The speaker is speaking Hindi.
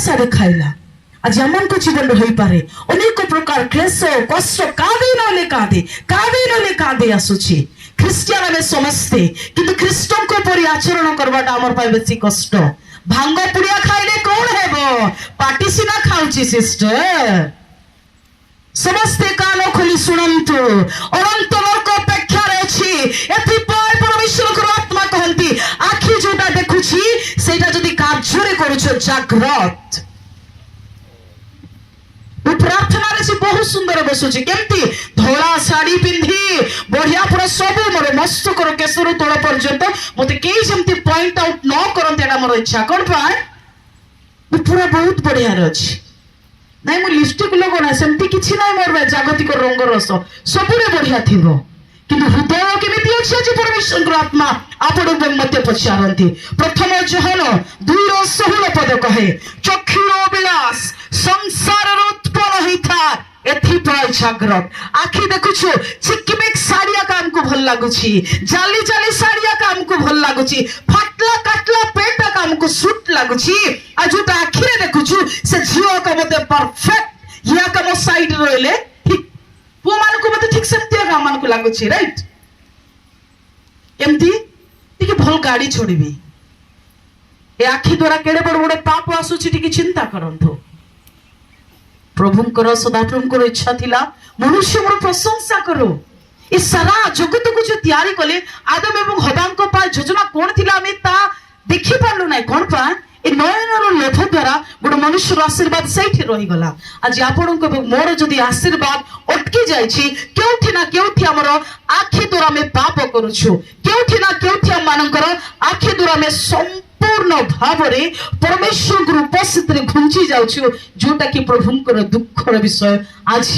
निराशा देखाइला आज आम को जीवन हो पारे अनेक प्रकार क्लेश कष्ट कादे नले कादे आसुची ख्रिस्टियान आम समस्ते किंतु ख्रिस्टों को परि आचरण करवाटा आमर पाई बेसी कष्ट भांग पुड़िया खाइले कौन हेबो पाटी सिना खाउची सिस्टर समस्ते कान खोली शुणु अनंत नरक अपेक्षा रही परमेश्वर को आत्मा कहती आखि जोटा देखुची सेटा जदि कार्य करुछ जाग्रत प्रार्थना बहुत सुंदर बसुची केमती धोला साड़ी पिंधि बढ़िया पूरा सब मोर मस्तक केसर तोड़ पर्यंत मत कई जमती पॉइंट आउट न करते मोर इच्छा कौन पाए पूरा बहुत बढ़िया अच्छी नाई मु लिपस्टिक लगना सेमती किछि नाई मोर जागतिक रंग रस सबुरे बढ़िया थिबो किंतु हृदय केमिति अछि जे परमेश्वर आत्मा आपण मध्य पचारती प्रथम जोहन 2:16 पद कहे चक्षुर विलास संसार उत्पन्न होता एथि पाय जाग्रत आखि देखुछु चिकमिक साड़िया काम को भल लागुछि जाली जाली साड़िया काम को भल लागुछि फाटला काटला पेटा काम को सूट लागुछि आ जोटा आखि रे देखुछु से झियो का मते परफेक्ट या का मो साइड रोइले ठीक वो मान को मते ठीक सेमती का मान को लागुछि राइट एमती टिके भल गाड़ी छोड़बी ए आखि द्वारा केड़े बड़ बड़ पाप आसुछि टिके चिंता करंतु प्रभुंकर सदाप्रभुंकर इच्छा थिला मनुष्य मोर प्रशंसा करो ए सारा जगत को जो तैयारी कले आदम एवं हवांक पाए योजना कोन थिला आमे ता देखि पारलु नै कोन पा ए नयनर लोभ द्वारा गोटे मनुष्यर आशीर्वाद सही रही गला आज आपनको मोर जदि आशीर्वाद अटकी जाइछि केउठी ना केउठी हमर आखि द्वारा में पाप करूछु केउठी ना केउठी हम मानकर आखि द्वारा में संपूर्ण भाव रे परमेश्वर उपस्थित रे घुंची जाउछु जोटा कि प्रभुंकर दुखर विषय आज